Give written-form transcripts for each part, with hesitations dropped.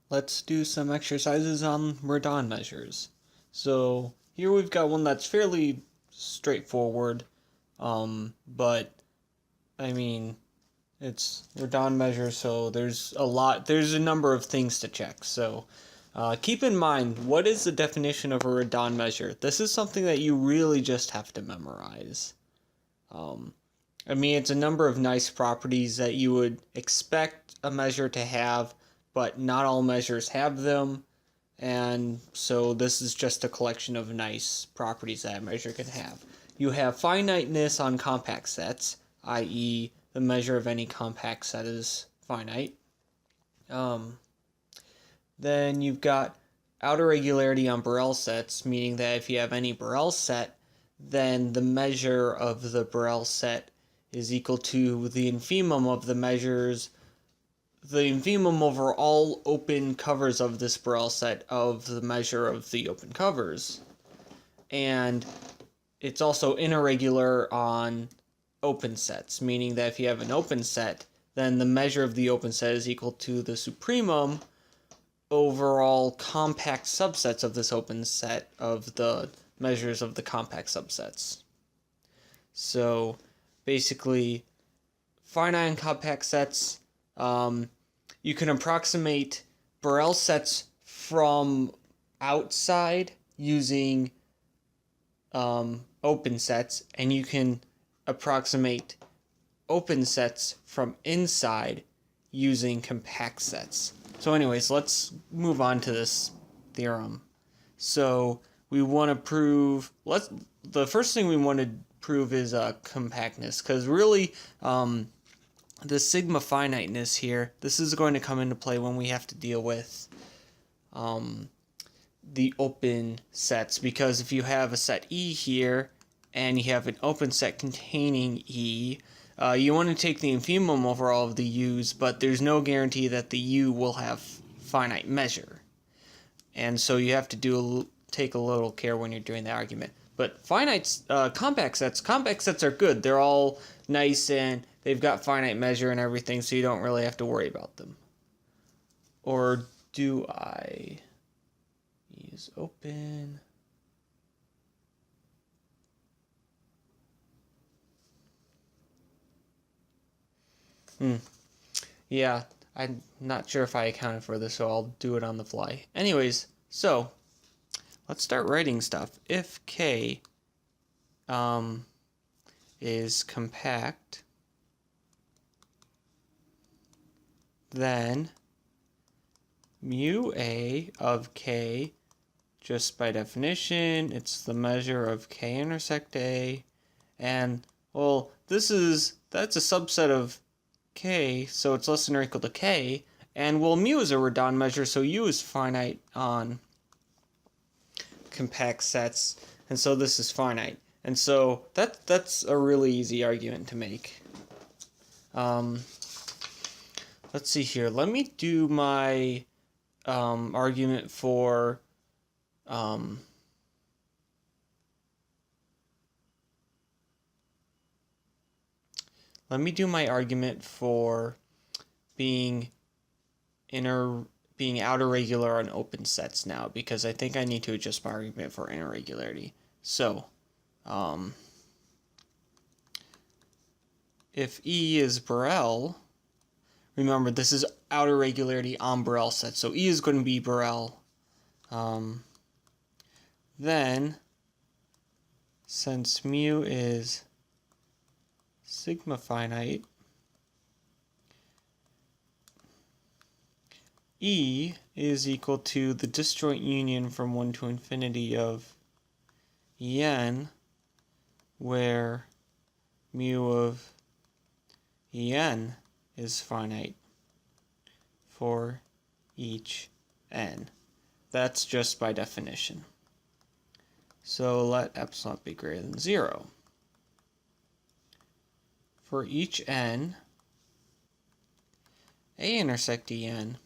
let's do some exercises on Radon measures. So here we've got one that's fairly straightforward, but I mean, it's Radon measure, so there's a number of things to check. So keep in mind, what is the definition of a Radon measure? This is something that you really just have to memorize. I mean, it's a number of nice properties that you would expect a measure to have, but not all measures have them, and so this is just a collection of nice properties that a measure can have. You have finiteness on compact sets, i.e. the measure of any compact set is finite. Then you've got outer regularity on Borel sets, meaning that if you have any Borel set, then the measure of the Borel set is equal to the infimum of the measures, the infimum over all open covers of this Borel set of the measure of the open covers. And it's also irregular on open sets, meaning that if you have an open set, then the measure of the open set is equal to the supremum over all compact subsets of this open set of the measures of the compact subsets. So basically, finite and compact sets, you can approximate Borel sets from outside using open sets, and you can approximate open sets from inside using compact sets. So anyways, let's move on to this theorem. So we want to prove, the first thing we want to prove is compactness, because really the sigma finiteness here, this is going to come into play when we have to deal with the open sets, because if you have a set E here and you have an open set containing E, you want to take the infimum over all of the U's, but there's no guarantee that the U will have finite measure. And so you have to take a little care when you're doing the argument. But compact sets are good. They're all nice and they've got finite measure and everything, so you don't really have to worry about them. Or do I use open? Yeah, I'm not sure if I accounted for this, so I'll do it on the fly. Anyways, so let's start writing stuff. If K is compact, then mu A of K, just by definition, it's the measure of K intersect A, and, well, that's a subset of K, so it's less than or equal to K, and, well, mu is a Radon measure, so U is finite on compact sets, and so this is finite. And so that's a really easy argument to make. Let's see here. Let me do my argument for being outer regular on open sets now, because I think I need to adjust my argument for irregularity. So, if E is Borel, remember this is outer regularity on Borel sets, so E is going to be Borel. Then, since mu is sigma finite, E is equal to the disjoint union from 1 to infinity of En, where mu of En is finite for each n. That's just by definition. So let epsilon be greater than 0. For each n, A intersect En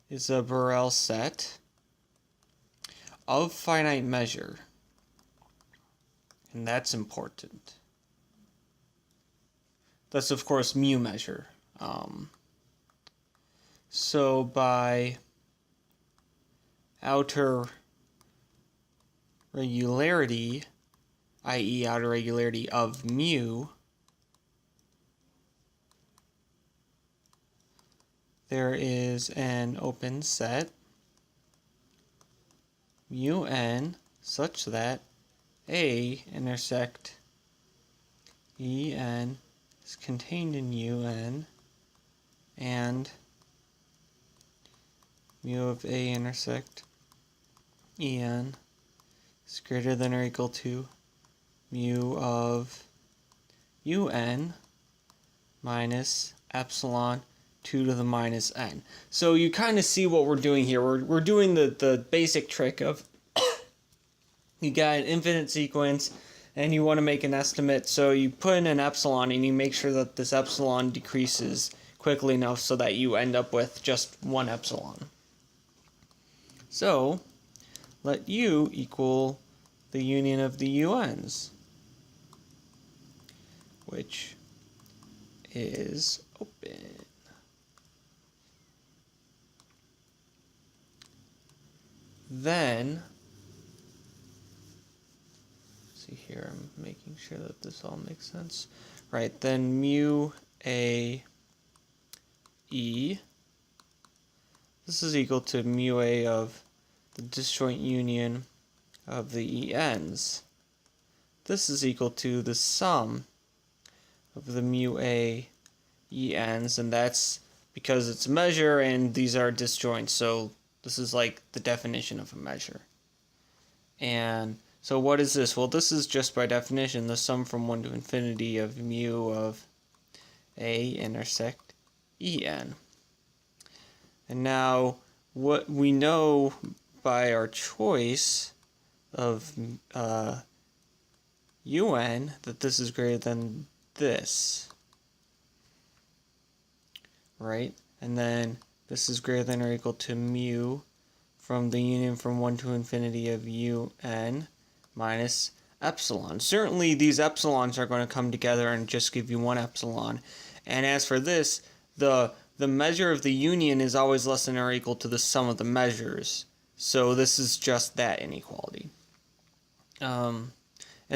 is a Borel set of finite measure, and that's important. That's, of course, mu measure. So by outer regularity, i.e. outer regularity of mu, there is an open set mu n such that A intersect En is contained in Un, and mu of A intersect En is greater than or equal to mu of Un minus epsilon 2 to the minus n. So you kind of see what we're doing here. We're doing the basic trick of you got an infinite sequence and you want to make an estimate, so you put in an epsilon and you make sure that this epsilon decreases quickly enough so that you end up with just one epsilon. So let U equal the union of the UNs, which is open. Then, see here, I'm making sure that this all makes sense. Right, then mu A E, this is equal to mu A of the disjoint union of the ENs. This is equal to the sum of the mu A ENs, and that's because it's a measure and these are disjoints, so this is like the definition of a measure. And so what is this? Well, this is just by definition the sum from 1 to infinity of mu of A intersect En. And now what we know by our choice of UN that this is greater than this, right? And then this is greater than or equal to mu from the union from 1 to infinity of UN minus epsilon. Certainly these epsilons are going to come together and just give you one epsilon. And as for this, the measure of the union is always less than or equal to the sum of the measures. So this is just that inequality. And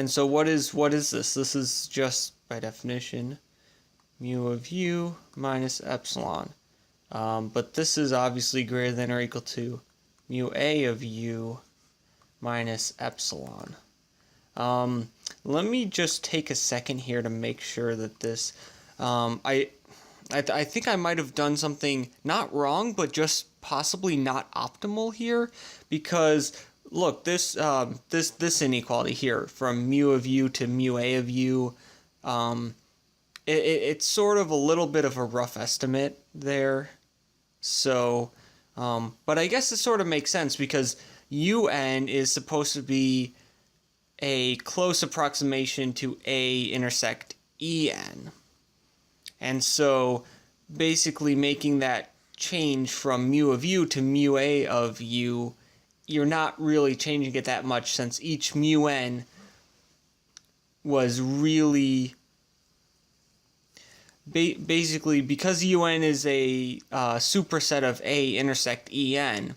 so what is this? This is just by definition mu of U minus epsilon. But this is obviously greater than or equal to mu A of U minus epsilon. Let me just take a second here to make sure that this, I think I might have done something not wrong, but just possibly not optimal here, because look, this inequality here from mu of U to mu A of U, it's sort of a little bit of a rough estimate there. So, but I guess it sort of makes sense because UN is supposed to be a close approximation to A intersect En. And so basically making that change from mu of U to mu A of U, you're not really changing it that much since each mu n was really basically, because UN is a superset of A intersect En,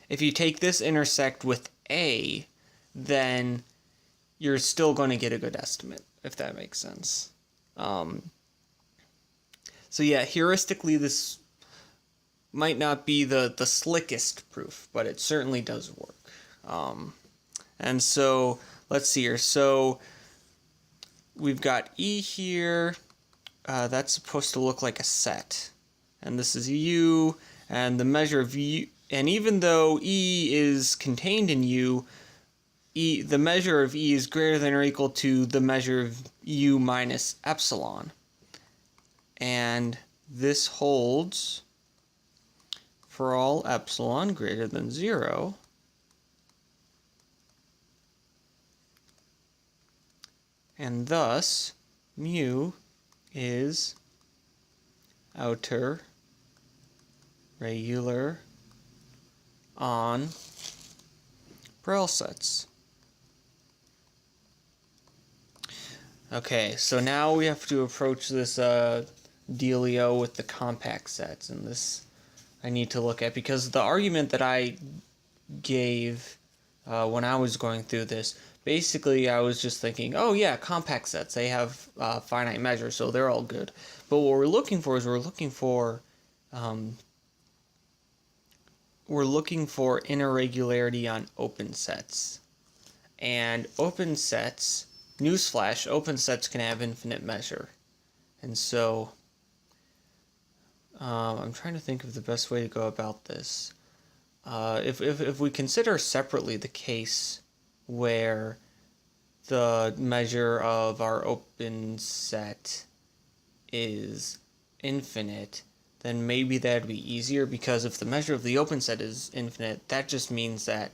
if you take this intersect with A, then you're still going to get a good estimate, if that makes sense. So yeah, heuristically this might not be the slickest proof, but it certainly does work. And so let's see here. So we've got E here. That's supposed to look like a set. And this is U, and the measure of U, and even though E is contained in U, the measure of E is greater than or equal to the measure of U minus epsilon. And this holds for all epsilon greater than 0. And thus, mu is outer regular on Borel sets. Okay, so now we have to approach this dealio with the compact sets, and this I need to look at, because the argument that I gave when I was going through this, basically I was just thinking, oh yeah, compact sets, they have finite measure, so they're all good. But what we're looking for is we're looking for irregularity on open sets. And open sets, newsflash, open sets can have infinite measure. And so I'm trying to think of the best way to go about this. If we consider separately the case where the measure of our open set is infinite, then maybe that'd be easier, because if the measure of the open set is infinite, that just means that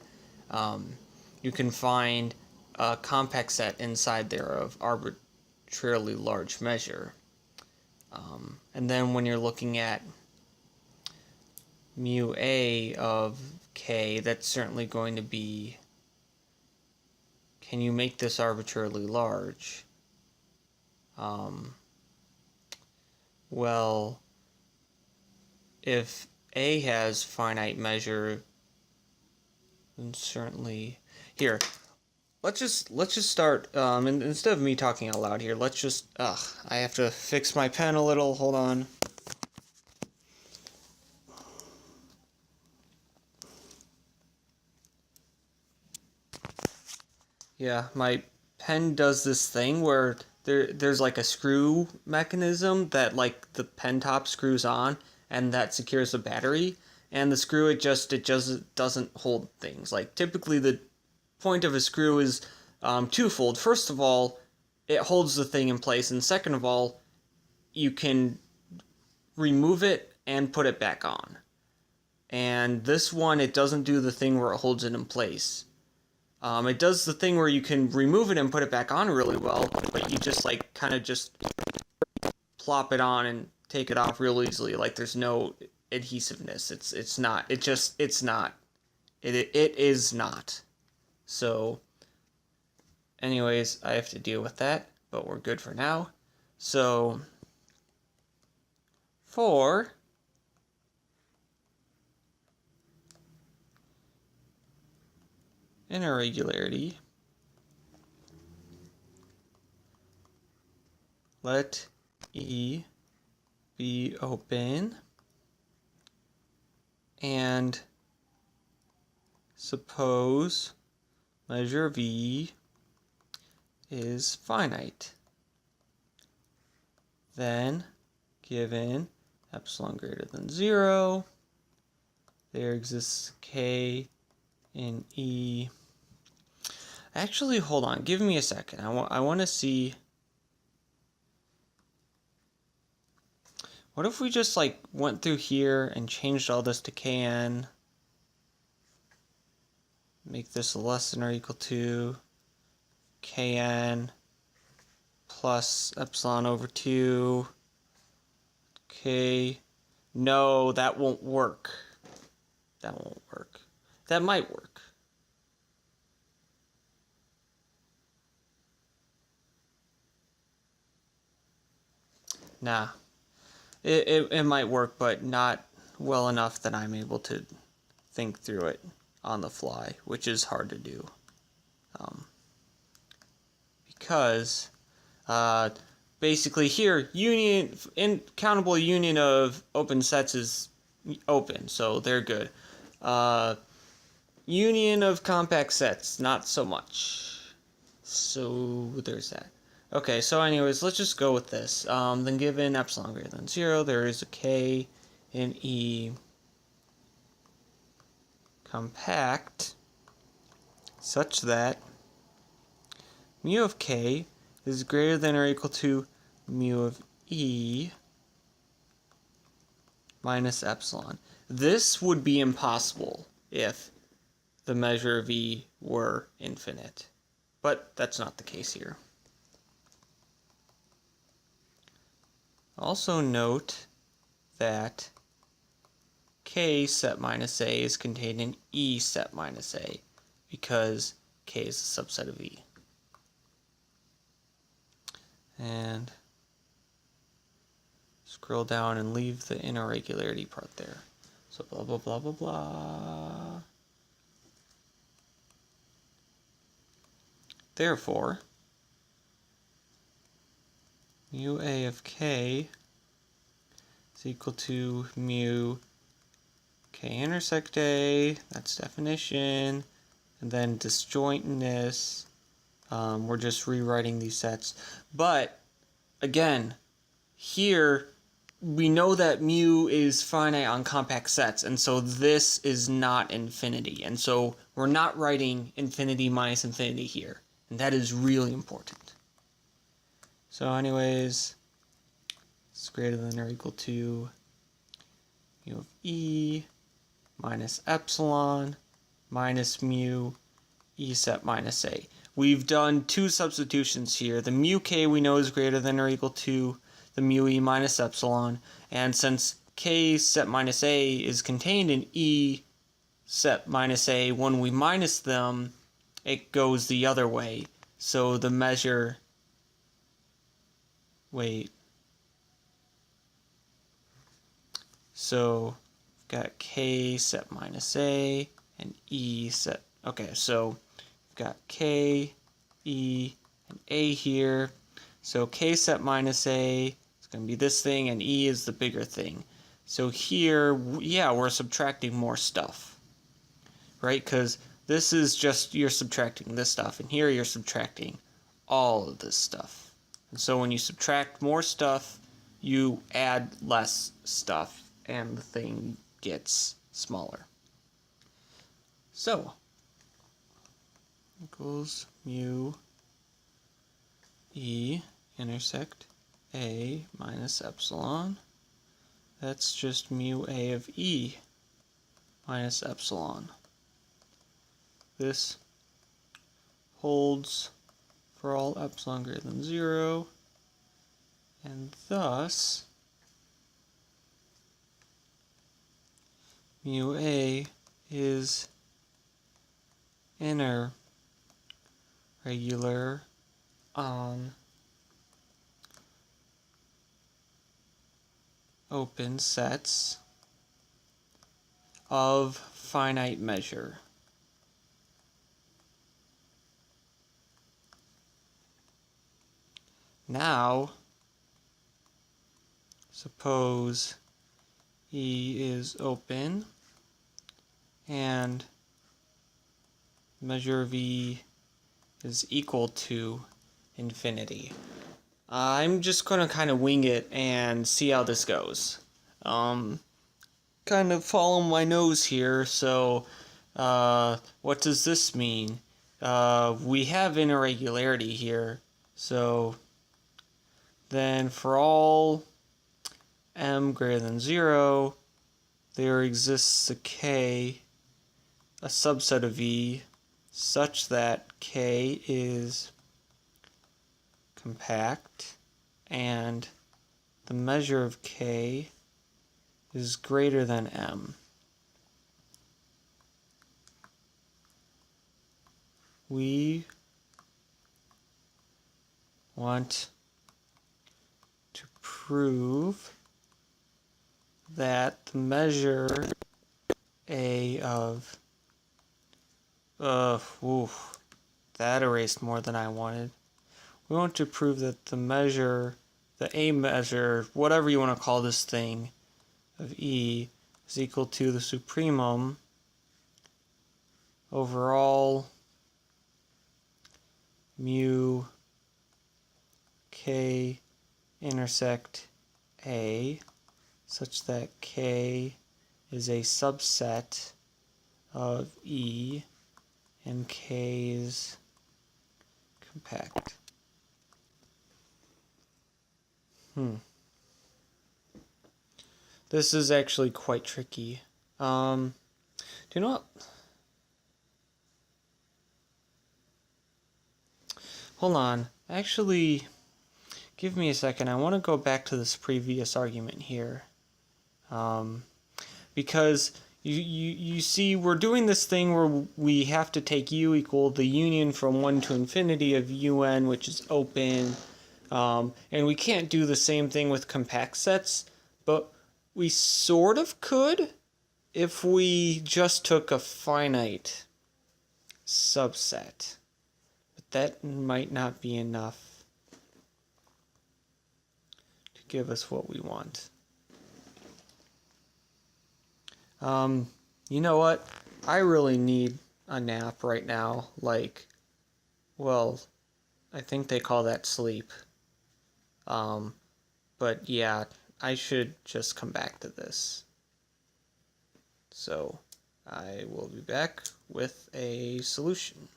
you can find a compact set inside there of arbitrarily large measure. And then when you're looking at mu a of k, that's certainly going to be, can you make this arbitrarily large? Well, if a has finite measure, then certainly here. Let's just start. And instead of me talking out loud here, let's just. I have to fix my pen a little. Hold on. Yeah, my pen does this thing where there's like a screw mechanism that like the pen top screws on, and that secures the battery. And the screw, it just doesn't hold things. Like typically the point of a screw is twofold. First of all, it holds the thing in place, and second of all, you can remove it and put it back on. And this one, it doesn't do the thing where it holds it in place. It does the thing where you can remove it and put it back on really well, but you just like kind of just plop it on and take it off real easily. Like there's no adhesiveness. It is not. So anyways, I have to deal with that, but we're good for now. So for an irregularity, let E be open and suppose measure of E is finite. Then, given epsilon greater than 0, there exists K in E. Actually, hold on. Give me a second. I want to see. What if we just like went through here and changed all this to Kn? Make this less than or equal to Kn plus epsilon over 2. Okay. No, that won't work. That won't work. That might work. Nah. It might work, but not well enough that I'm able to think through it on the fly, which is hard to do. Because basically here, countable union of open sets is open, so they're good. Union of compact sets, not so much. So there's that. Okay, so anyways, let's just go with this. Then given epsilon greater than 0, there is a K in E compact such that mu of K is greater than or equal to mu of E minus epsilon. This would be impossible if the measure of E were infinite, but that's not the case here. Also note that K set minus A is contained in E set minus A because K is a subset of E. And scroll down and leave the irregularity part there. So blah, blah, blah, blah, blah. Therefore, mu A of k is equal to mu k intersect A, that's definition, and then disjointness, we're just rewriting these sets. But, again, here, we know that mu is finite on compact sets, and so this is not infinity. And so we're not writing infinity minus infinity here, and that is really important. So anyways, it's greater than or equal to mu of E minus epsilon minus mu E set minus A. We've done two substitutions here. The mu k we know is greater than or equal to the mu E minus epsilon, and since k set minus A is contained in E set minus A, when we minus them, it goes the other way. So the measure, so we've got k set minus A and E set, okay, so we've got k, E, and A here. So k set minus A is going to be this thing, and E is the bigger thing. So here, yeah, we're subtracting more stuff, right? Because this is just, you're subtracting this stuff, and here you're subtracting all of this stuff. And so when you subtract more stuff, you add less stuff, and the thing gets smaller. So, equals mu E intersect A minus epsilon. That's just mu A of E minus epsilon. This holds for all epsilon greater than 0, and thus mu A is inner regular on open sets of finite measure. Now, suppose E is open and measure of E is equal to infinity. I'm just going to kind of wing it and see how this goes. Kind of follow my nose here, so what does this mean? We have irregularity here, so then for all m greater than 0, there exists a k, a subset of E, such that k is compact and the measure of k is greater than m. We want to prove that the measure A of that erased more than I wanted. We want to prove that the measure, the A measure, whatever you want to call this thing, of E is equal to the supremum over all mu k intersect A, such that k is a subset of E and k is compact. This is actually quite tricky. Do you know what? Hold on. Actually, give me a second. I want to go back to this previous argument here. Because you see, we're doing this thing where we have to take u equal the union from 1 to infinity of un, which is open. And we can't do the same thing with compact sets, but we sort of could. if we just took a finite subset, but that might not be enough to give us what we want. You know what? I really need a nap right now. Like, well, I think they call that sleep. But yeah, I should just come back to this. So I will be back with a solution.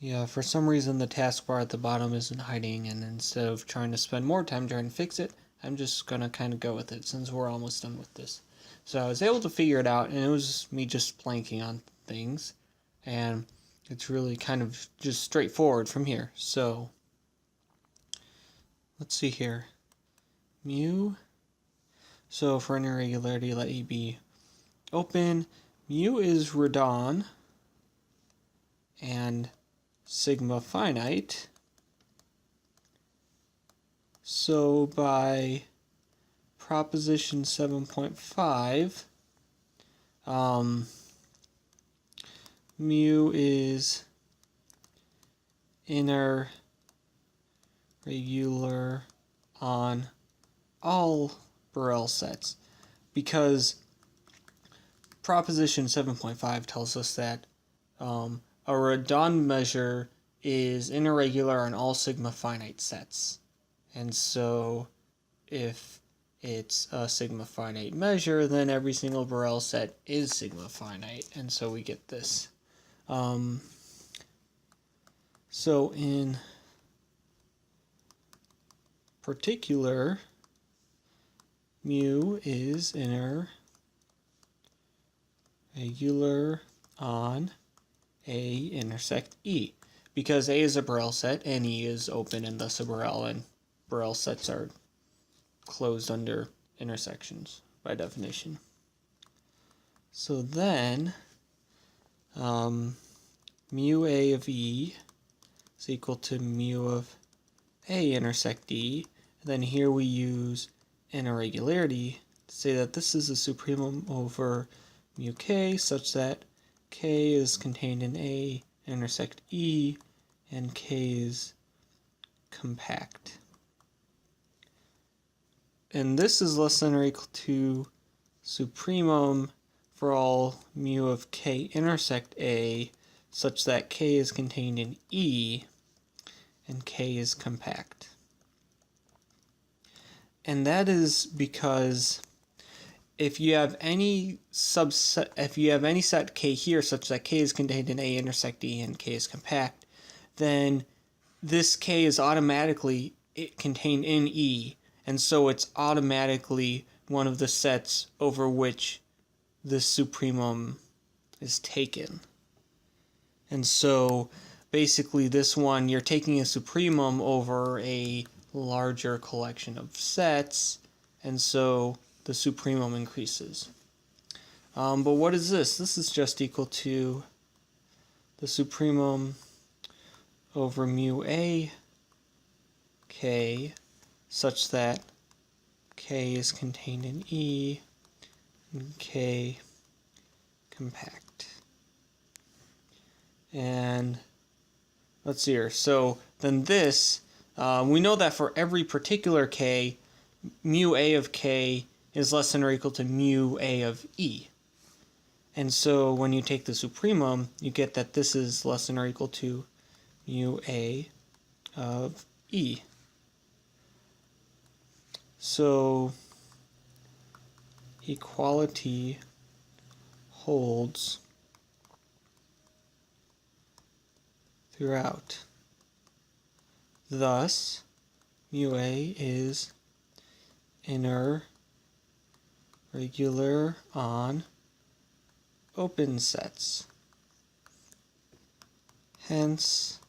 Yeah, for some reason the taskbar at the bottom isn't hiding, and instead of trying to spend more time trying to fix it, I'm just gonna kind of go with it since we're almost done with this. So I was able to figure it out, and it was me just blanking on things, and it's really kind of just straightforward from here. So let's see here. Mu. So for an irregularity, let A be open. Mu is radon, and sigma finite. So by proposition 7.5, mu is inner regular on all Borel sets, because proposition 7.5 tells us that a Radon measure is irregular on all sigma finite sets. And so if it's a sigma finite measure, then every single Borel set is sigma finite. And so we get this. So in particular, mu is inner regular on A intersect E, because A is a Borel set and E is open and thus a Borel, and Borel sets are closed under intersections by definition. So then mu A of E is equal to mu of A intersect E, and then here we use an irregularity to say that this is a supremum over mu K such that K is contained in A intersect E, and K is compact. And this is less than or equal to supremum for all mu of K intersect A, such that K is contained in E, and K is compact. And that is because if you have any subset, if you have any set K here such that K is contained in A intersect E and K is compact, then this K is automatically contained in E, and so it's automatically one of the sets over which this supremum is taken. And so basically this one, you're taking a supremum over a larger collection of sets, and so the supremum increases. But what is this? This is just equal to the supremum over mu A K such that K is contained in E and K compact. And let's see here. So then this, we know that for every particular K, mu A of K is less than or equal to mu A of E. And so when you take the supremum, you get that this is less than or equal to mu A of E. So equality holds throughout. Thus, mu A is inner regular on open sets. Hence,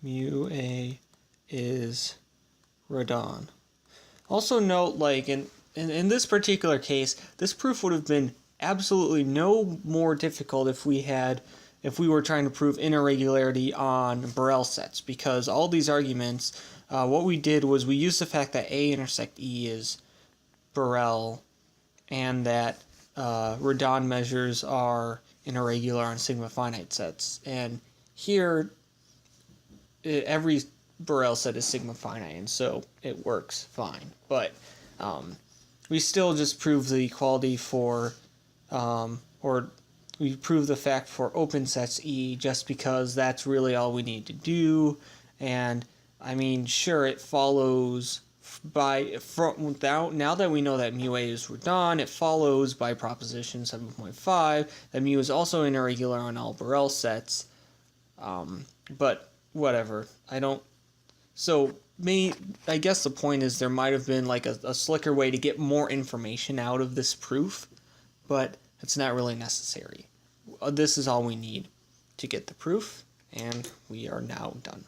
mu A is Radon. Also note, like in this particular case, this proof would have been absolutely no more difficult if we were trying to prove irregularity on Borel sets, because all these arguments, what we did was we used the fact that A intersect E is Borel, and that Radon measures are irregular on sigma finite sets. And here, every Borel set is sigma finite, and so it works fine. But we still just prove the equality for, or we prove the fact for open sets E just because that's really all we need to do. And I mean, sure, it follows now that we know that mu A is Radon, it follows by proposition 7.5 that mu is also irregular on all Borel sets. But whatever, I guess the point is there might have been like a slicker way to get more information out of this proof, but it's not really necessary. This is all we need to get the proof, and we are now done.